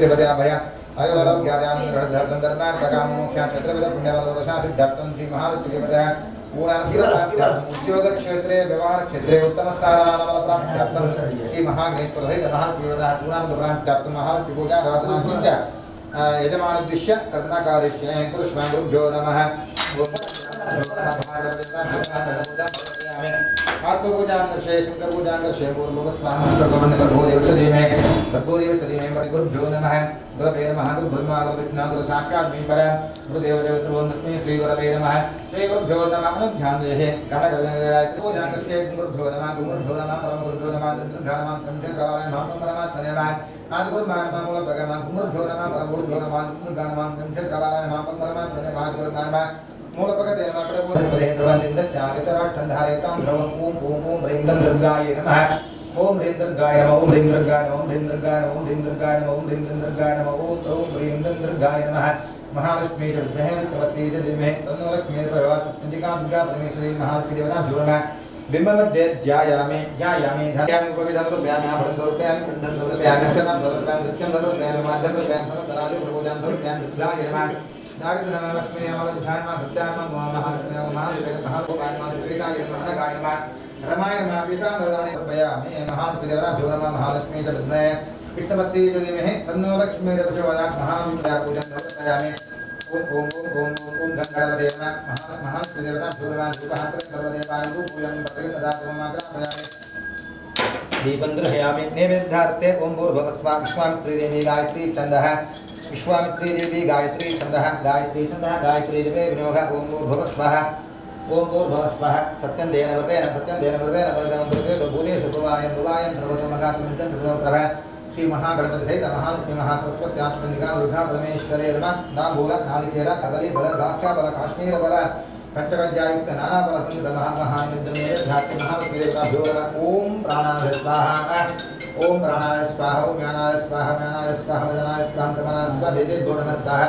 श्रीपदे अभय आयुर्वेदज्ञानानन्दं धर्मार्थकामोक्षां छत्रपति पुण्यवदवरशा सिद्धार्थं श्री महालक्ष्मीपदे उद्योगक्षेत्रे व्यवहारक्षेत्रे उत्तमस्थानमानफलप्राप्त्यर्थं श्री महागणेश्वरसहित महालक्ष्मीपदः पूर्णानुग्रहार्थं महालक्ष्मीपूजा राधनार्थं च यजमानोद्दिश्य कर्मकारिष्ये कुरुष्व गुरुभ्यो नमः। आत्मपूजांगर्षे शंकरपूजांगर्षे पूर्वस्वामस्वगमनकर्भोदेवसदीमे तद्गोदेवसदीमे गुरुभ्यो नमः। गुरवे नमः गुरुब्रह्मा गुरुविष्णु गुरुसाक्षात् परं गुरुदेवदेवतमस्मै श्रीगुरवे नमः। श्रीगुरुभ्यो नमः अनुध्यानदेहे गणगणगायत्रीपूजांगर्षे गुरुभ्यो नमः परम गुरुभ्यो नमः नमः पंचद्रवालय महापरमात्मने नमः आदिगुरुमानमः मूलप्रगमः गुरुभ्यो नमः परम गुरुभ्यो नमः नमः पंचद्रवालय महापरमात्मने नमः आदिगुरुमानमः मूलपगते नमः प्रभुपदे द्रवन्दिन्दश्चागतराट्टन्धारयतां ध्रुवं ॐ ह्रीं दुर्गायै नमः। ओम ह्रीं दुर्गाय नमः ओम ह्रीं दुर्गाय नमः ओम ह्रीं दुर्गाय नमः ओम ह्रीं दुर्गाय नमः ओम ह्रीं दुर्गाय नमः ओम ह्रीं दुर्गाय नमः। महालक्ष्मी च विद्महे विष्णुपत्नी च धीमहि तन्नो लक्ष्मी प्रचोदयात्। चण्डिका दुर्गा परमेश्वरी महालक्ष्मी देवता ज्योतिर्मय बिम्बमध्ये ध्यायामि ध्यायामि उपविधं रूपयामि आपणं रूपयामि कुण्डं रूपयामि कर्णं रूपयामि नृत्यं रूपयामि माध्यं रूपयामि सर्वतराजो प्रभुजां रूपयामि विद्याय नमः। नारद नमः लक्ष्मी नमः ध्यान नमः सत्यान नमः महालक्ष्मी नमः महालक्ष्मी नमः श्रीकाय नमः नगाय नमः रमाय नमः पीताम्बरदाने रूपयामि महालक्ष्मी देवता भ्यो नमः महालक्ष्मी च विद्महे विष्णुपत्नी च धीमहि तन्नो लक्ष्मी प्रचोदयात्। महाविद्या पूजन समर्पयामि ओम गंगावदे नमः महालक्ष्मी देवता भ्यो नमः रूपहात्र सर्वदेवानां पूजनं प्रतिपदात्ममाग्रामयामि दीपं दर्शयामि नैवेद्यार्थे ओम भूर्भुवस्सुवः विश्वामित्री देवी गायत्री छन्दः विश्वामित्री देवी गायत्री छन्दः गायत्री देवी विनियोगः ओम भूर्भुवस्सुवः सत्यं देन व्रतेन परगमन्त्रे भूते सुभवायं भुवायं सर्वतोमगात्मिदं सर्वप्रभा श्री महागणपति सहित महालक्ष्मी महासरस्वती आत्मनिका दुर्गा परमेश्वरे नमः। नामूल नालिकेर कदली बल द्राक्षा बल काश्मीर बल पंचकज्जायुक्त नाना बल संगीत महामहानिद्रमेधात्म महालक्ष्मी देवताभ्यो नमः। ओम प्राणाय स्वाहा ओम प्राणाय स्वाहा ओम ज्ञानाय स्वाहा ज्ञानाय स्वाहा वदनाय स्वाहा कमनाय स्वाहा देवेभ्यो नमः स्वाहा।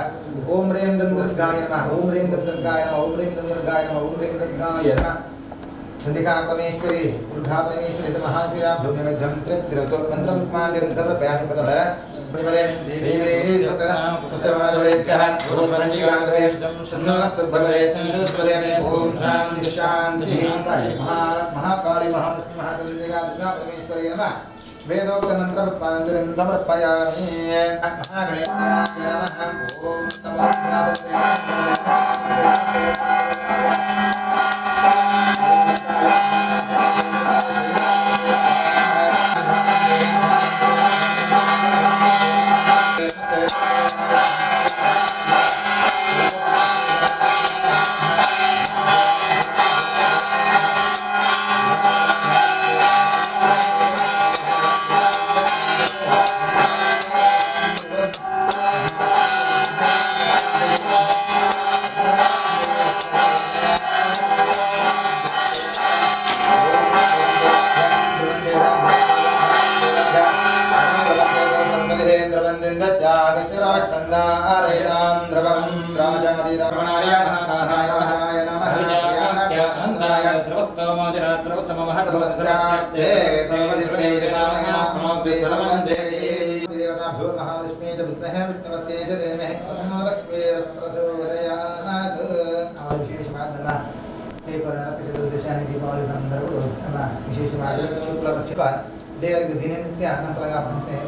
ओम ह्रीं दुर्गाय नमः ओम ह्रीं दुर्गाय नमः ओम ह्रीं दुर्गाय नमः ओम ह्रीं दुर्गाय नमः। चण्डिका परमेश्वरी दुर्गा परमेश्वरी महालक्ष्मी नैवेद्यं त्रिरतो मन्त्रपुष्पाणि निरन्तरप्रयामि पदभर प्रणिपदे देवे सत्यवारुभ्यः भूतपञ्चिकाग्रे शन्नस्तुभ्यवदे चन्द्रस्वदे ओम शान्ति शान्ति महाकाली महालक्ष्मी महाचण्डिका दुर्गा परमेश्वरी नमः। वेदोक्त मन्त्रपुष्पाणि निरन्तरप्रयामि महागणेशाय नमः। ओम नमो महालक्ष्मी च विद्महे विष्णुपत्नी च धीमहि तन्नो लक्ष्मी प्रचोदयात्। चतुर्दशानि दीपावली संदर्भो विशेषवाद शुक्लपक्ष ದೇವರಿಗೆ ದಿನನಿತ್ಯ ನಂತರగా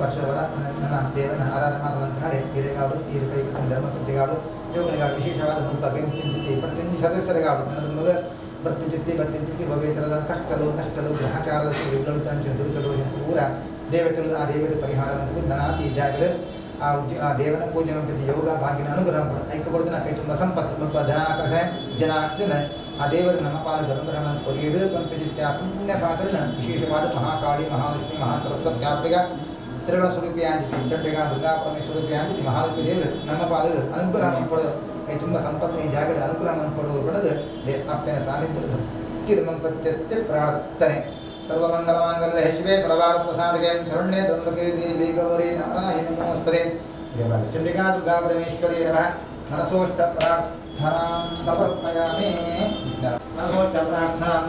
ವರ್ಷವರ ನಮ್ಮ ದೇವನ ಆರಾಧನೆ ಮಾಡುವಂತಹಡೆ ಹಿರೇಗಾಡು ಈ ಕೈಗೆ ಧರ್ಮಪತಿಗಾಡು ಯೋಗನಿಗಾಡು ವಿಶೇಷವಾದ ಬಗ್ಗೆ ಪ್ರತಿಯೊಂದು ಸದಸ್ಯರಿಗಾಡು ನನ್ನ ಮಗ ಬರ್ತಿಂಚಿತ್ತಿ ಭವೇತರದ ಕಷ್ಟಲು ಗ್ರಹಚಾರದ ಸುರಿಗಳು ತಂಚು ದುರಿತಲು ಪೂರ ದೇವತೆಗಳು ಆ ದೇವತೆ ಪರಿಹಾರವಂತೂ ಧನಾತಿ ಜಾಗಗಳು ಆ ದೇವನ ಪೂಜೆ ಪ್ರತಿ ಯೋಗ ಭಾಗ್ಯನ ಅನುಗ್ರಹ ಐಕ್ಯಪಡುತ್ತೆ ಕೈ ತುಂಬ ಸಂಪತ್ತು ಧನಾಕರ್ಷ ಜನಾಕರ್ಷಣ ಆ ದೇವರು ನಮ್ಮ ಪಾಲಕ ಅನುಗ್ರಹ ಅಂತ ಕೊರಿಯಡು ಪಂಪಜಿತ್ಯ ಪುಣ್ಯ ಪಾತ್ರನ ವಿಶೇಷವಾದ ಮಹಾಕಾಳಿ ಮಹಾಲಕ್ಷ್ಮಿ ಮಹಾಸರಸ್ವತ್ಯಾತ್ಮಿಕ ತ್ರಿಗುಣ ಸ್ವರೂಪಿಯಾಂಜಿತಿ ಚಂಡಿಕಾ ದುರ್ಗಾ ಪರಮೇಶ್ವರೂಪಿಯಾಂಜಿತಿ ಮಹಾಲಕ್ಷ್ಮಿ ದೇವರು ನಮ್ಮ ಪಾಲಕ ಅನುಗ್ರಹ ಪಡೆದು ಕೈ ತುಂಬ ಸಂಪತ್ತಿನ ಜಾಗದ ಅನುಗ್ರಹ ಪಡೆದು ಪಡೆದು ಅಪ್ಪನ ಸಾನ್ನಿಧ್ಯ ತಿರುಮಂಪತ್ಯತೆ ಪ್ರಾರ್ಥನೆ सर्वमंगलमांगल्ये शिवे सर्वार्थसाधके शरण्ये त्र्यंबके देवी गौरी नारायणी नमोस्तुते। चंडिका दुर्गा परमेश्वरी नमः। मनसोष्ट प्रार्थनां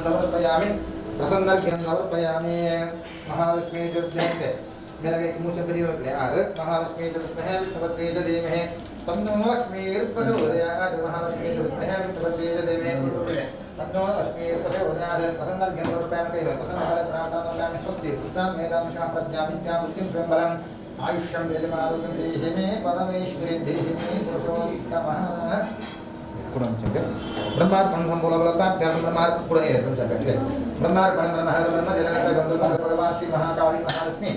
समर्पयामि प्रसन्नर्घ्यं समर्पयामि महालक्ष्मी जुर्जयन्ते मेरा के मुझे बड़ी में ले आर महालक्ष्मी च विद्महे विष्णुपत्नी च धीमहि तन्नो लक्ष्मीर्प्रचोदयात् महालक्ष्मी च विद्महे विष्णुपत्नी च धीमहि तन्नो लक्ष्मीर्प्रचोदयात् प्रसन्नर्घ्यं कैव प्रसन्नफल प्रार्थनां स्वस्ति उत्तम मेधांशः प्रज्ञा विद्या बुद्धिं स्वयंबलम् आयुष्यं तेजमारोग्यं देहि मे परमेश्वरी देहि मे पुरुषोत्तमः ब्रह्मार्पणं सम्पूर्णबल प्राप्त्यर्थं ब्रह्मार्पणं ब्रह्मार्पणं ब्रह्म श्री महाकाली महालक्ष्मी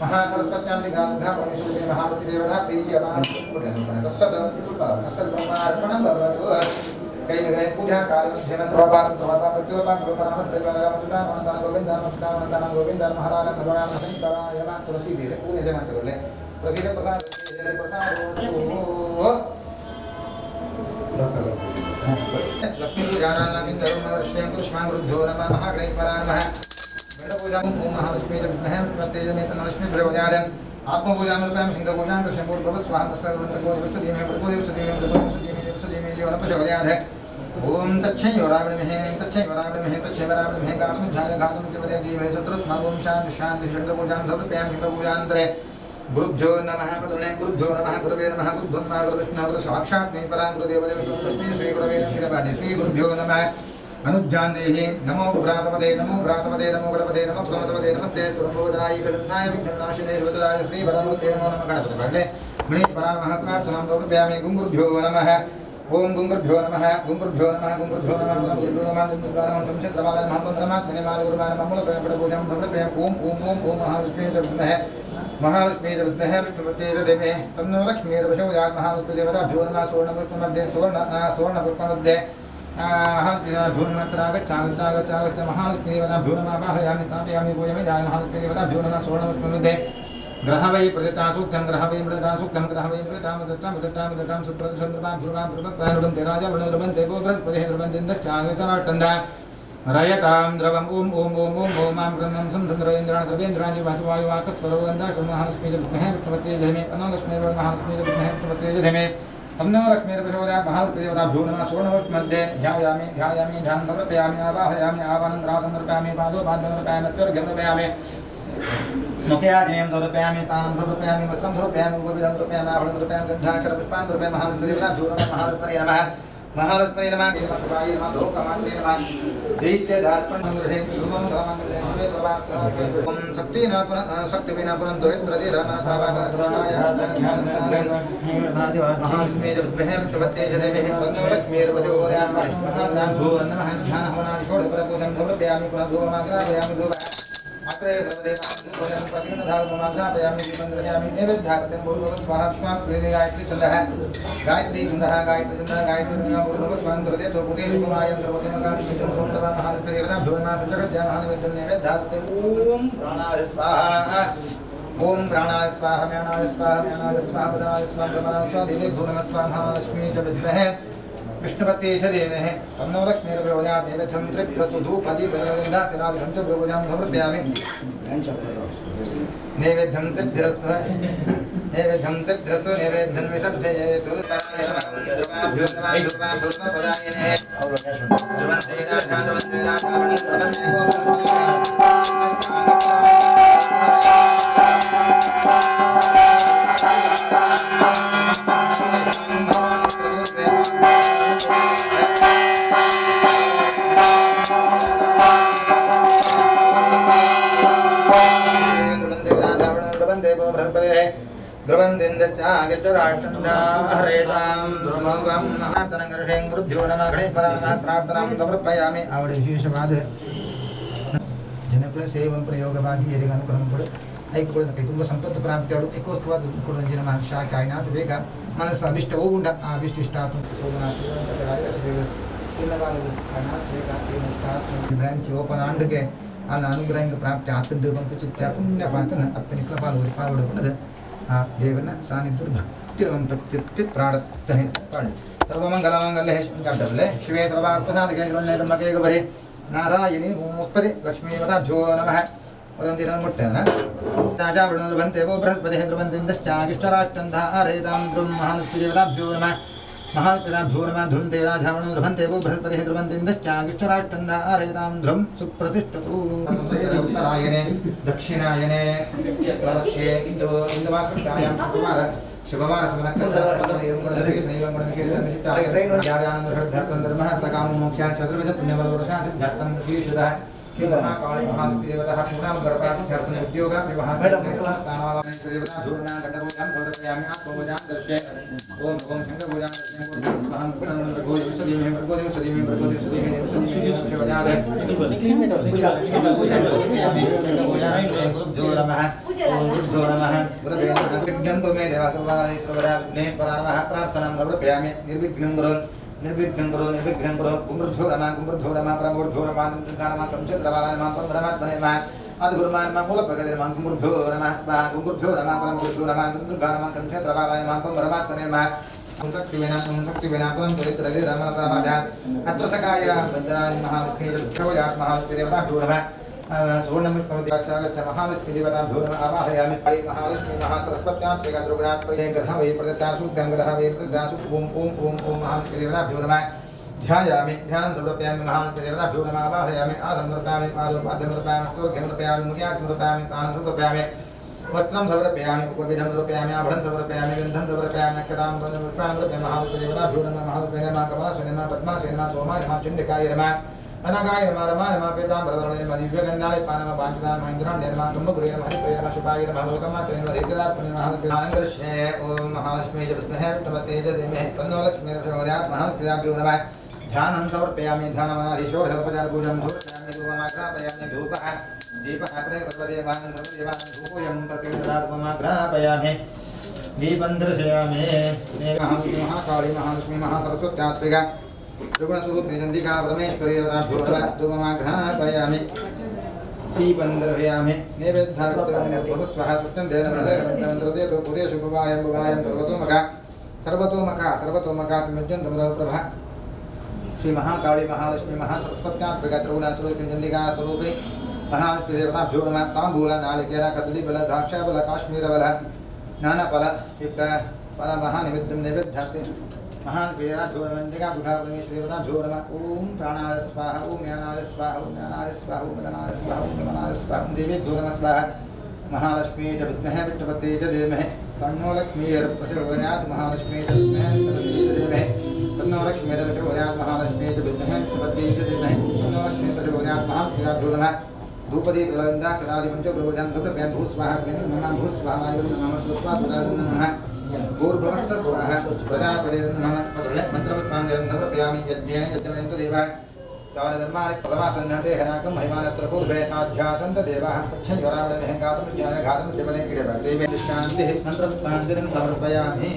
महासरस्वत्यान्तिकानुग्रह परमेश्वरी महावती देवता ब्रह्मार्पणं भवतु कई पूजा काल मध्य मंत्र पाठ प्रभाव प्रतिपाद प्रणाम त्रिवारामचुतान वंदन गोविंदन मचुतान वंदन गोविंदन महाराज भगवान शंकराय नमः तुलसी देव पूजे जय मंत्र कर ले प्रसीद प्रसाद लक्ष्मी पूजाना लक्ष्मी धर्मवर्षें कुष्मां गुरुभ्यो नमः महागणेशाय नमः वेद पूजा ओम महालक्ष्मी च विद्महे प्रत्येज में तन्नलक्ष्मी प्रचोदयात् आत्म पूजा में रूपम सिंह पूजा कृष्ण पूर्व भव स्वाहा तस्य प्रभु देव ओम तच्छै रावणमहे तच्छै रावणमहे तच्छै रावणमहे गातम ध्यान गातम चवदे देवे सत्रत्मा ओम शांति शांति शंकर पूजां धर्मप्यां शंकर पूजान्तरे गुरुभ्यो नमः पदुने गुरुभ्यो नमः गुरुवे नमः गुरुब्रह्मा गुरुविष्णु गुरु साक्षात् मे परां गुरुदेवदेव तस्मै श्री गुरवे नमः श्री गुरुभ्यो नमः अनुज्ञान देहि नमो भ्रातपदे नमो गणपते नमो प्रमदपदे नमस्ते तुरंबोधराय विदन्ताय विघ्ननाशिने शिवतराय श्री वदमूर्ते नमो नमः गणपते पढ़ले गणेश परामः प्रार्थनां समर्पयामि गुरुभ्यो नमः ओम गुरुभ्यो नमः गुरुभ्यो नमः गुरुभ्यो नमः गुरुभ्यो नमः गुरुभ्यो नमः तुम चित्रमाला नमः परमात्मने माल गुरुमान ममल प्रेम पूजां धर्मप्रेम ओम ओम ओम ओम महालक्ष्मी च विद्महे विष्णुपत्नी च धीमहि तन्नो लक्ष्मीर्प्रचोदयात् महालक्ष्मी देवताभ्यो नमः सुवर्णपुष्पमध्ये धूर्मन्त्रागच्छ महालक्ष्मी देवताभ्यो नमः वाहयामि स्थापयामि पूजयामि महालक्ष्मी देवताभ्यो नमः सुवर्णपुष्पमध्ये ग्रह वै प्रतिष्ठा सूक्तं ग्रह वै प्रतिष्ठा सूक्तं ग्रह वै प्रतिष्ठा सुप्रतिशन्द्रपां ध्रुवां ध्रुवन्ते राजा वृणन्ते गो बृहस्पतिः ध्रुवन्तेन्दश्चागचराट्टन्दा रयतां द्रवम् ओम ओम ओम ओम ओमां ब्रह्मं संधन्द्रेन्द्रान् सर्वेन्द्रान् वायुवाकस्वरवन्दा महालक्ष्मी च विद्महे विष्णुपत्नी च धीमहि तन्नो लक्ष्मीर् महालक्ष्मी च विद्महे विष्णुपत्नी च धीमहि तन्नो लक्ष्मीर्प्रचोदयात् महालक्ष्मी देवताभ्यो नमः सुवर्णपुष्पमध्ये ध्यायामि ध्यानं समर्पयामि आवाहयामि आवाहनं समर्पयामि पादोपाद्यं समर्पयामि त्वर्घ्यं समर्पयामि मुख्याजयं समर्पयामि तानं समर्पयामि वस्त्रं समर्पयामि उपविधं समर्पयामि आहूणं समर्पयामि गन्धाक्षर पुष्पान् समर्पयामि महालक्ष्मी देवताभ्यो नमः महालक्ष्मी नमः महालक्ष्मी नमः शिवाय नमः लोकमात्रे नमः दैत्यधार्पणं गृहे धूमं धामं ओम शक्ति न शक्ति बिना पुरंतो प्रतिरमनतावादाय महालक्ष्मी च विद्महे विष्णुपत्नी च धीमहि तन्नो लक्ष्मीर्प्रचोदयात् महालक्ष्मी नमः ध्यान हवनानि षोडशपूजं समर्पयामि पुनः धूममाग्रापयामि धूमः अग्रे सर्वदेवानां प्रतिगणधारममाग्रापयामि दीपन्द्रयामि नैवेद्यार्पणं भूर्भुवः स्वाहा स्वाहा प्रीति गायत्री छन्दः गायत्री छन्दः भूर्भुवः स्वाहा द्रवते तो पुते शुभमायं द्रवतेमकामि च भूर्भुवः महालक्ष्मी देवता भूर्मा पञ्चगत्या महानैवेद्यं नैवेद्यार्पते ओम प्राणाय स्वाहा ओम प्राणाय स्वाहा म्यानाय स्वाहा म्यानाय स्वाहा पदनाय स्वाहा ब्रह्मणाय स्वाहा देवी भूर्भुवः स्वाहा महालक्ष्मी च विद्महे विष्णुपत्नी च धीमहि तन्नो लक्ष्मीर्प्रचोदयात् नैवेद्यं त्रिप्रतुधूपदीपगन्धाकिरादिकं च प्रभुजां समर्पयामि नैवेद्यं त्रिभिरस्तु नैवेद्यं विसर्जयेतु गुरुभ्यो नमः गणेशपराय प्रार्थनां समर्पयामि आवडे विशेषवाद ಜನಪ್ರಿಯ ಸೇವಂ ಪ್ರಯೋಗವಾಗಿ ಎರಿಗೆ ಅನುಗ್ರಹ ಕೊಡು ಐಕ್ಯಗೊಳ್ಳಕ್ಕೆ ತುಂಬ ಸಂಪತ್ತು ಪ್ರಾಪ್ತಿಯಾಡು ಏಕೋಸ್ವಾದ ಕೊಡು ಅಂಜಿನ ಶಾಖೆ ಆಯ್ನಾತು ಬೇಗ ಮನಸ್ಸು ಅಭಿಷ್ಟವೂ ಉಂಡ ಆ ಅಭಿಷ್ಟ ಇಷ್ಟ ಆತು ಬ್ರಾಂಚ್ ಓಪನ್ ಆಂಡ್ಗೆ ಅಲ್ಲ ಅನುಗ್ರಹ ಪ್ರಾಪ್ತಿ ಆತದ್ದು ಪಂಪಿಚಿತ್ತ ಪುಣ್ಯ ಪಾತನ ಅಪ್ಪನಿ ಕೃಪಾಲು ಪಾವಡುಕೊಂಡದು ಆ ದೇವನ ಸಾನ್ನಿಧ್ಯ ಭಕ್ತಿರವಂ ಪ್ರತ್ಯುಕ್ತಿ ಪ್ರಾಡತ್ತಹೆ ಪಾಡಿ ಸರ್ವಮಂಗಲಮಂಗಲ್ಯ ಶಂಕರದಲ್ಲೇ ಶಿವೇ ಸರ್ವಾರ್ಥಸಾಧಿಕೆ ಶರಣ್ಯೇ ಬರೆ नारायणी ओमस्पति लक्ष्मीवताभ्यो नमः वरन्तिरं मुट्टेन राजा वृणुर्भन्ते वो बृहस्पतिः द्रुवन्तिन्दश्चागिष्टराष्टन्धारयतां द्रुं महालक्ष्मीदेवताभ्यो नमः महापिताभ्यो नमः ध्रुवन्ते राजावणो ध्रुवन्ते वो बृहस्पतिः ध्रुवन्ते इन्द्रश्चागिष्टराष्ट्रन्धारयतां ध्रुवं सुप्रतिष्ठतु उत्तरायणे दक्षिणायने लक्ष्ये इन्दुवाकृत्यायां शुभवार मोक्षा चतुर्विध पुण्यबलवर्षार्थं शीर्षतः श्री महाकाली महादेवतः पुराणगर्भरार्थं उद्योग विवाह स्थानवादां देवता धूर्णां गणपूजां समर्पयामि आत्मपूजां दर्शय ओम ओम शंकरपूजां दर्शयामि स्वाहं सर्वं सदीमे प्रकोदेव सदीमे प्रकोदेव सदीमे सदीमे शिवजाते पूजा गुरुभ्यो नमः ओम गुरुभ्यो नमः गुरवे नमः विघ्नं कुरु मे देवा सर्वकाले सर्वदा विघ्ने परामः प्रार्थनां समर्पयामि निर्विघ्नं कुरु निर्विघ्नं कुरु गुरुभ्यो नमः परमगुरुभ्यो नमः नमः कंचद्रवालाय नमः परमात्मने नमः आदिगुरुमाय नमः मूलप्रकृतिर्नमः गुरुभ्यो नमः स्वाहा गुरुभ्यो नमः परमगुरुभ्यो नमः दुर्गा नमः कंचद्रवालाय नमः परमात्मने नमः शक्तिवेना परं चरित्रदे रमणतामाजा अत्र सकाय वन्दनानि महालक्ष्मीदेवताभ्यो महालक्ष्मीदेवताभ्यो नमः सुवर्णमृत्पवत्यागच्छ महालक्ष्मीदेवताभ्यो नमः आवाहयामि महालक्ष्मी महासरस्वत्यात्मिका द्रुगुणात्मके ग्रह वै प्रदत्तासु ग्रह वै प्रदत्तासु ओम ओम ओम ओम महालक्ष्मीदेवताभ्यो नमः ध्यायामि ध्यानं समर्पयामि महालक्ष्मीदेवताभ्यो नमः आवाहयामि आसनं समर्पयामि पादोपाद्यं समर्पयामि स्तोर्घ्यं समर्पयामि मुख्यां समर्पयामि तानं समर्पयामि वस्त्रं समर्पयामि उपविधं समर्पयामि आभरणं समर्पयामि गन्धं समर्पयामि अक्षतां समर्पयामि महालक्ष्मीदेवताभ्यो नमः महालक्ष्मी नमः कमलासने नमः पद्मासने नमः सोमाय नमः चण्डिकाय नमः अनगाय नमः रमाय नमः पीताम्बरधरणे नमः दिव्यगन्धाय पानमः पाञ्चदानमः इन्द्राण्ये नमः कुम्भकुरे नमः हरिप्रिये नमः शुभाय नमः लोकमात्रे नमः दैत्यदार्पणे नमः महालक्ष्मी ओम महालक्ष्मी च विद्महे विष्णुपते च धीमहि तन्नो लक्ष्मी प्रचोदयात् महालक्ष्मीभ्यो नमः ध्यानं समर्पयामि ध्यानमनादिषोडशोपचारपूजां समर्पयामि धूपमाग्रापयामि धूपः दीपः सर्वदेवान् सर्वदेवान् धूपोऽयं प्रतिदिनात्ममाग्रापयामि दीपं दर्शयामि महाकाली महालक्ष्मी महासरस्वत्यात्मिका त्रिगुणस्वरूपिणी चण्डिका परमेश्वरी देवताभ्यो नमः धूपमाग्रापयामि दीपं दर्शयामि नैवेद्यार्थं स्वाहा सत्यं देन मन्त्रदे उपदेश भुवायं सर्वतोमुखा पिमज्जन्तमरो प्रभा श्री महाकाली महालक्ष्मी महासरस्वत्यात्मिका त्रिगुणस्वरूपिणी चण्डिका स्वरूपिणी महालक्ष्मी देवताभ्यो नमः ताम्बूल नारिकेल कदलीफल द्राक्षाफल काश्मीरफल नानाफल युक्त फल महानिवेद्यं नैवेद्यास्ति महालक्ष्मी देवताभ्यो नमः चण्डिका दुर्गा परमेश्वरी देवताभ्यो नमः ओम प्राणाय स्वाहा ओम ज्ञानाय स्वाहा ओम ज्ञानाय स्वाहा ओम मदनाय स्वाहा ओम गमनाय स्वाहा ओम देवीभ्यो नमः स्वाहा महालक्ष्मी च विद्महे विष्णुपते च धीमहि तन्नो लक्ष्मीर्प्रचोदयात् महालक्ष्मी च विद्महे विष्णुपते च धीमहि तन्नो लक्ष्मीर्प्रचोदयात् महालक्ष्मी च विद्महे विष्णुपते च धीमहि तन्नो लक्ष्मीर्प्रचोदयात् महालक्ष्मीभ्यो नमः धूपदीप लवन्दाक्षरादिपञ्च प्रभुजं धूपप्रेम भूस्वाहा नमः भूस्वाहा नमः स्वस्वाहा नमः भूर्भुवस्सः स्वाहा प्रजापते नमः मंत्रपुष्पाञ्जलिं समर्पयामि यज्ञेन यज्ञवन्तो देवाः तावद्धर्माणि पदमासन्नते हनाकं महिमानत्र पूर्वे साध्यासन्त देवाः तच्छयोरावणमेहं गातुं ज्ञाय घातुं जपदे इडवर्देवे शान्तिः मंत्रपुष्पाञ्जलिं समर्पयामि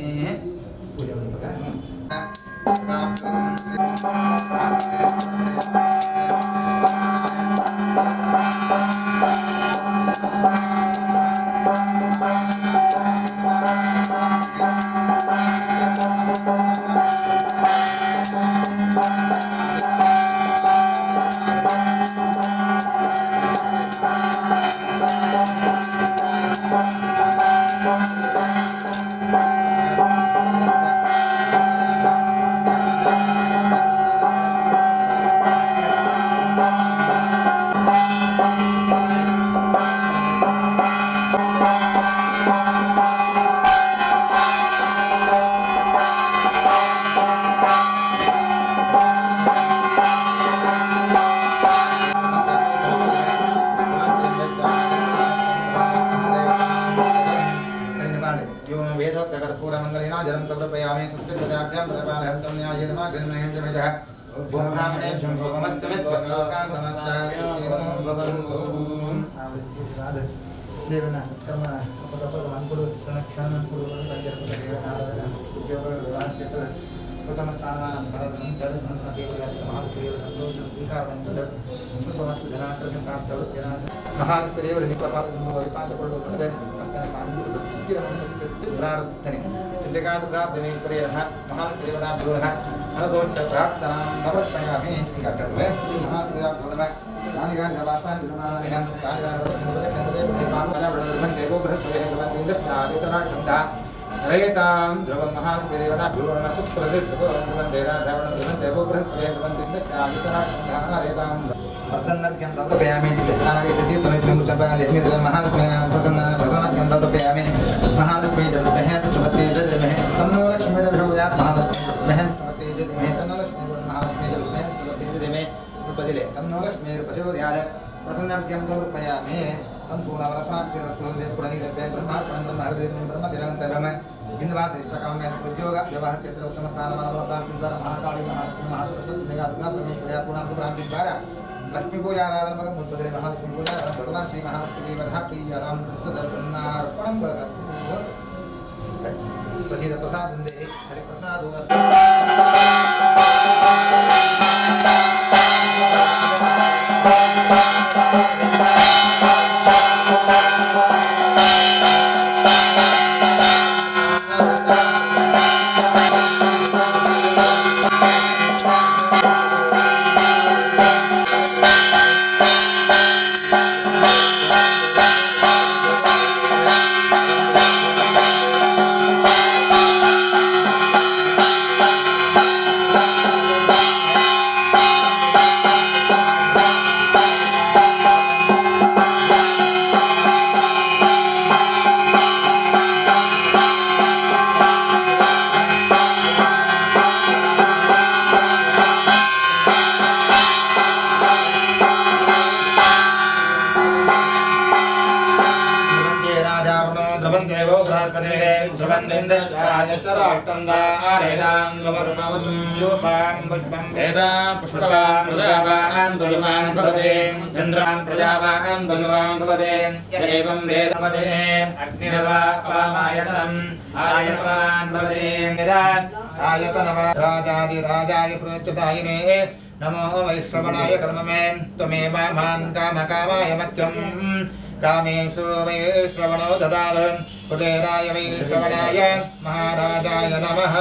रेतां ध्रुवं महादेवताभ्यो नमः सुप्रतिष्ठितो वन्दे राधावणं वन्दे भूबृहस्पतिं वन्दिन्दश्चाहितराक्षन्धारेतां प्रसन्नर्घ्यं तदपयामि ध्यानायति तमेकं चम्पयामि प्रसन्नर्घ्यं तदपयामि महालक्ष्मी जपमहे सुमते जयमहे तन्नो लक्ष्मी प्रचोदयात् महालक्ष्मी महे सुमते जयमहे तन्नो लक्ष्मी महालक्ष्मी जपमहे सुमते जयमहे उपदिले तन्नो लक्ष्मी प्रचोदयात् प्रसन्नर्घ्यं तदपयामि संपूर्णफलप्राप्तिरस्तु पुरणीलभ्ये ब्रह्मार्पणं ब्रह्महृदयं ब्रह्मतिरगन्तव्यम् हिन्दवास इष्टकाम्य उद्योग व्यवहार क्षेत्र उत्तम स्थानमानफलप्राप्ति द्वारा महाकाली महालक्ष्मी महासरस्वती दुर्गा परमेश्वर्या पूर्णांगप्राप्ति द्वारा लक्ष्मी पूजा आराधन मगम मुद्दले महालक्ष्मी पूजा भगवान श्री महालक्ष्मी देवता प्रियराम सदर्पणार्पणं भगवत् प्रसीद प्रसादं दे हरि प्रसादो अस्तु पुष्पवान् प्रजावान् भगवान् भवते चन्द्रान् प्रजावान् भगवान् भवते एवं वेदपदे अग्निर्वापामायतनम् आयतनान् भवते आयतनवान् राजादिराजाय प्रोच्यतायिने नमो वैश्रवणाय कर्ममे त्वमेव मान् कामकामाय मह्यम् कामेषु वैश्रवणो ददातु कुबेराय वैश्रवणाय महाराजाय नमः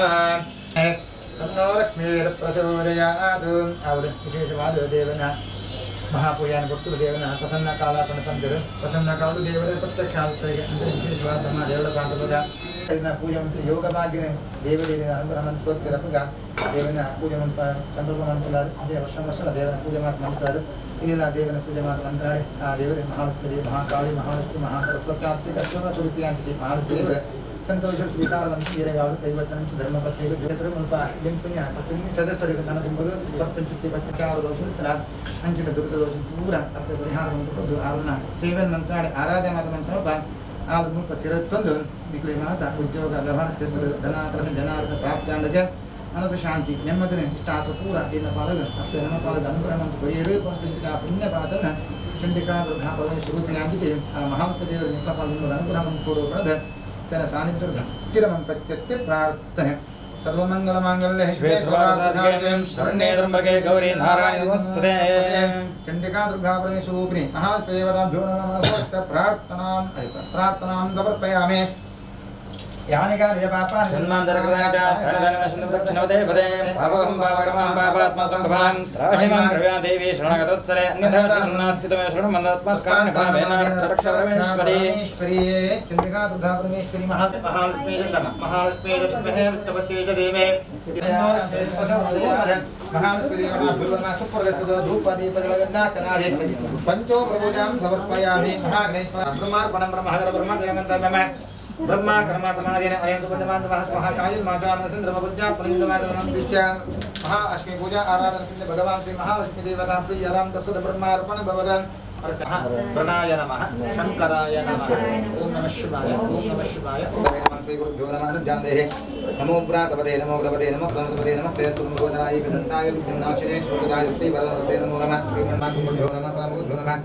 तन्नो लक्ष्मीर्प्रचोदयात् आवड विशेषवाद देवನ ಮಹಾಪೂಜಾನ ಕೊಟ್ಟು ದೇವನ ಪ್ರಸನ್ನ ಕಾಲಾರ್ಪಣ ತಂದಿರು ಪ್ರಸನ್ನ ಕಾಲು ದೇವರ ಪ್ರತ್ಯಕ್ಷಾಗುತ್ತೆ ಅಂದರೆ ವಿಶೇಷವಾದ ನಮ್ಮ ದೇವರ ಪ್ರಾಂತದ ಇದನ್ನ ಪೂಜೆ ಮಂತ್ರ ಯೋಗ ಭಾಗ್ಯ ದೇವರಿಗೆ ಅನುಗ್ರಹ ಮಂತ್ರ ಕೊಡ್ತಿರಪ್ಪ ದೇವನ ಪೂಜೆ ಮಂತ್ರ ಸಂಕಲ್ಪ ಮಂತ್ರ ಅದೇ ವರ್ಷ ದೇವನ ಪೂಜೆ ಮಾಡ್ತಾರೆ ಇಲ್ಲಿನ ದೇವನ ಪೂಜೆ ಮಾತಾಡಿ ಆ ದೇವರಿಗೆ ಮಹಾಲಕ್ಷ್ಮಿ ಮಹಾಕಾಳಿ ಮಹಾಲಕ್ಷ್ಮಿ ಮಹಾಸರಸ್ವತಿ ಆರ್ಥಿಕ ಸ್ವರೂಪಿ ಅಂತಿದೆ ಮಹಾದೇವ ಸಂತೋಷ ಸ್ವೀಕಾರ ಮಂತ್ರಿಗಾವಲು ಕೈವತ್ತನಂತ ಧರ್ಮಪತ್ನಿಗೆ ಜೊತೆ ಮುಲ್ಪ ಲಿಂಪುಣ್ಯ ಪತ್ನಿ ಸದಸ್ಯರಿಗೆ ತನ್ನ ದಿಂಬಗ ಪ್ರಪಂಚಕ್ಕೆ ಬತ್ತಾರು ದೋಷ ಅಂಚಿನ ದುರ್ಗ ದೋಷ ಪೂರ ತಪ್ಪ ಪರಿಹಾರ ಮಂತ್ರ ಆರನ್ನ ಸೇವನ್ ಮಂತ್ರಾಡಿ ಆರಾಧ್ಯ ಮಾತ ಮಂತ್ರ ಆ ಮುಲ್ಪ ಸ್ಥಿರತ್ತೊಂದು ನಿಖಲಿ ಮಾತ ಉದ್ಯೋಗ ವ್ಯವಹಾರ ಕ್ಷೇತ್ರದ ಧನಾಕರ್ಷಣ ಜನಾರ್ಥ ಪ್ರಾಪ್ತಿಯಾಗ ಅನಂತ ಶಾಂತಿ ನೆಮ್ಮದಿನ ಇಷ್ಟ ಆತ ಪೂರ ಏನ ಪಾಲಗ ತಪ್ಪೆ ನಮ್ಮ ಪಾಲಗ ಅನುಗ್ರಹ ಮಂತ್ರ ಪರಿಯರು ಪುಣ್ಯ ಪಾತನ ಚಂಡಿಕಾ ದುರ್ಗಾ ಸ್ವರೂಪಿಯಾಗಿದೆ ಆ ಮಹಾಲಕ್ಷ್ಮಿ ದೇವರ ನಿಷ್ಠಪಾಲದಿಂದ ಅನುಗ್ರಹ ಮಂತ್ರ ಕೊಡುವ ಪಡೆದ तेन सानिध्य भक्तिरमं प्रत्यत्य प्रार्थने सर्वमंगलमांगल्ये शिवे सर्वार्थसाधिके शरण्ये त्र्यंबके गौरी नारायणी नमोस्तुते चंडिका दुर्गा परमेश्वरूपिणी महादेवताभ्यो नमः मनसोक्त प्रार्थनां समर्पयामि यानि कार्य पापानि जन्मान्तरकृतानि धनधनवशनवदे पदे पापकं पापकमं पापात्मकं भवान् त्राहिमां कृपया देवी शरणगतोत्सरे अन्यथा शरणास्ति तमे शरणमन्दस्मस्कान् भावेन रक्षरमेश्वरी चंद्रिका दुर्गा परमेश्वरी महालक्ष्मी नमः महालक्ष्मी विद्महे विष्णुपत्यै च धीमहि महालक्ष्मी देवताभ्यो नमः सुप्रदत्तो धूपदीपजलगन्धाकनादि पंचो प्रभूजां समर्पयामि महागणेश्वर ब्रह्मार्पणं ब्रह्महर ब्रह्मदिनगन्तव्यम् ब्रह्मा कर्मा समाधीन अनेन सुबन्धमान महाकाय माचामसंद्रम बुद्ध्या पुलिंगवादनम दिश्य महा अष्टमी पूजा आराधन कृत्य भगवान श्री महालक्ष्मी देवता प्रियराम तस्सद ब्रह्मार्पण भवदन प्रणाय नमः शंकराय नमः ओम नमः शिवाय ओम श्री गुरुभ्यो नमः जानते नमो प्रातपदे नमो ग्रहपदे नमो प्रमदपदे नमस्ते तुमगोदराय कदंताय विघ्नाशिने श्रीपदाय श्री वरदते नमो नमः श्रीमन्नाथुभ्यो नमः प्रभुभ्यो नमः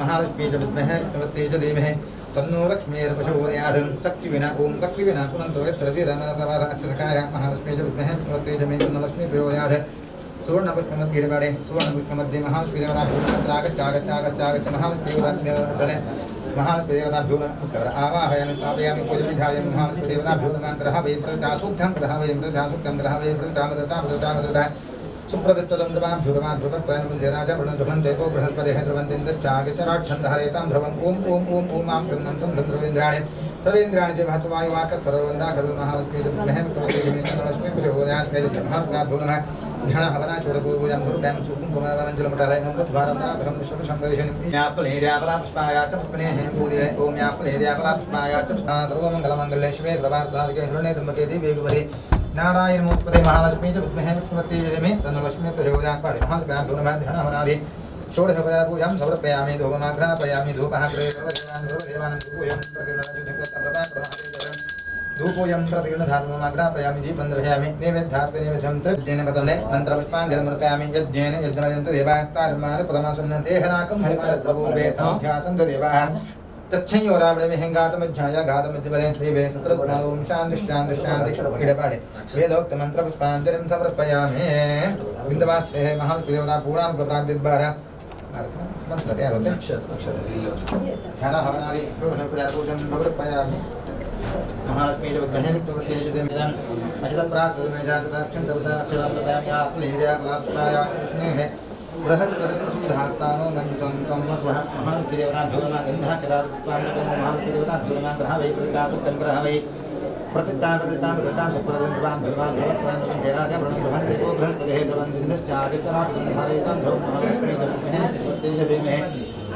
महालक्ष्मी तन्नो लक्ष्मीर्प्रचोदयात् शक्तिविना ओम शक्तिविना कुनन्तो यत्रतिरमनतवाद अक्षरकाय महालक्ष्मी च विद्महे विष्णुपत्यै च मे तन्नो लक्ष्मी प्रचोदयात् सुवर्णपुष्पमध्ये सुवर्णपुष्पमध्ये महालक्ष्मी देवतागच्छ महालक्ष्मी देवता महालक्ष्मी देवताभ्यो नमः आवाहयामि स्थापयामि पूजविधाय महालक्ष्मी देवताभ्यो नमः ग्रहवे प्रदासूक्तं ग्रहवे प्रदासूक्तं ग्रहवे प्रदामदता सुप्रदत्तदं द्रवां भ्युगमां भ्रुवक्रान् वन्देराजा प्रणसभं देवो बृहस्पतिः द्रवन्दिन्दश्चागितराक्षन्धहरेतां ध्रुवम् ॐ आं कृन्नं सन्धं ध्रुवेन्द्राणि सर्वेन्द्राणि च भासवायुवाकस्वरवन्दा खलुर्महालक्ष्मी लक्ष्मी प्रचोदयात् कैलभ्यो नमः ध्यान हवना छोड़पूर्वजं धुर्व्यां सुकुं कुमारमञ्जलमण्डलं नन्दध्वारन्तराभं निश्चलसंग्रहिष्यापुष्पाया च पुष्पनेः पूजये ॐ यापुष्पाया च सर्वमङ्गलमङ्गले शिवे सर्वार्थसाधिके शरणे त्र्यम्बके देवी गुरुवरे नारायण नमोस्तुते महालक्ष्मी च विद्महे विष्णुपत्नी जयमे तन्नलक्ष्मी प्रचोदयात् महालक्ष्मी नमः ध्यान हवनादि षोडशोपचार पूजां समर्पयामि धूपमाघ्रापयामि धूपः धूपोऽयं प्रतिगृह्णात्ममाघ्रापयामि दीपं दर्शयामि नैवेद्यार्थनैवेद्यं तद्येन पतने मन्त्रपुष्पाञ्जलिमर्पयामि यज्ञेन यज्ञमयन्त देवास्तारमार प्रथमासन्नतेहनाकं हरिमालद्रवोभेथाभ्यासन्त देवाः तच्छयोरावणमेहङ्गातमध्याय घातमध्यपदे देवे सत्रस्मानों शान्तिश्शान्तिश्शान्ति इडपाडे वेदोक्तमन्त्रपुष्पाञ्जलिं समर्पयामि बिन्दवास्तेः महादेवता पूर्णानुगप्राब्धिद्वारा मंत्रते आरोते ध्यान हवनादि षोडशोपचार पूजं समर्पयामि महालक्ष्मी च विद्महे विष्णुपत्नी च धीमहि अशतप्राक् जातदाक्षं तवदाक्षरापदाया फलेर्याकलाक्ष्माया च विष्णेः बृहस्पतिप्रसूधास्तानो मञ्चं त्वं स्वः महालक्ष्मीदेवताभ्यो नमः गन्धः किरातपुष्पाण्डकं महालक्ष्मीदेवताभ्यो नमः ग्रह वै प्रतिदासुक्तं ग्रह वै प्रतित्तां सुप्रदं भगवान् जयराजा ब्रह्मदेवो बृहस्पतिः द्रवन्दिन्दश्चारिचरागन्धारयितां ध्रुवं महालक्ष्मी च विद्महे श्रीपत्यै च धीमहि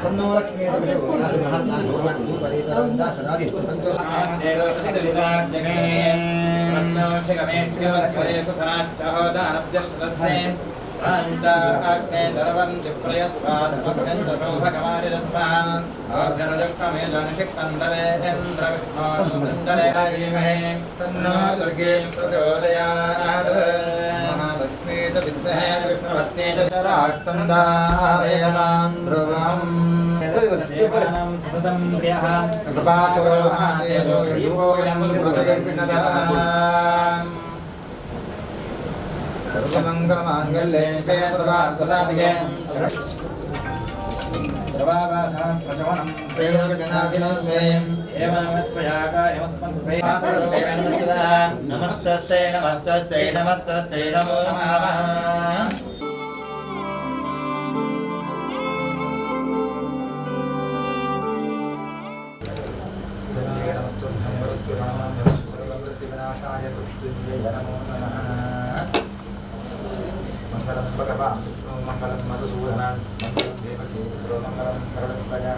तन्नो लक्ष्मी प्रचोदयात् महात्मा भगवान् धूपदीपवन्दाकरादि स्वाञ्चाग्ने दरवन्ति प्रयस्वासमग्रन्थसौभगमारिरस्वान् आर्घ्यनुजुष्टमेजनिषिक्तन्दरेन्द्रविष्णोर्सुन्दरे तन्नो दुर्गे प्रचोदयात् महालक्ष्मी च विद्महे विष्णुपत्नी च राष्ट्रन्दारयतां ध्रुवम् सततं प्रियः कृपाकुरुहादेशो धूपोऽयं प्रतिगृह्णताम् सर्वमङ्गलमाङ्गल्ये शिवे सर्वार्थसाधिके सर्वाबाधां प्रशमनं प्रेयोजनाभिनोस्ते एवं कार्यमस्मद्भे नमस्तस्ते नमस्तस्ते नमस्तस्ते नमो नमः मंगलम भगवान मंगलम मधुसूदना मंगलम देवकी मंगलम करुणप्रजा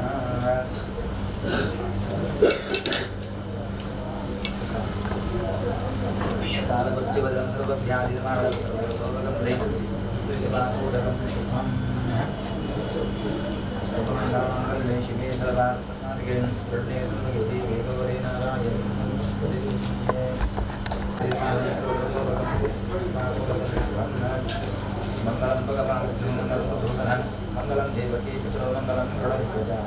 सारभक्तिवदं सर्वव्याधिनिवारणं सर्वरोगं दैत्यबाधोदकं शुभं सर्वमङ्गलमङ्गले शिवे सर्वार्थसाधिके शरण्ये त्र्यम्बके देवी गौरी नारायणी नमोस्तुते मंगलम भगवान विष्णु मंगलम मधुसूदन मंगलम देवकी पितरो मंगलम करुणप्रजा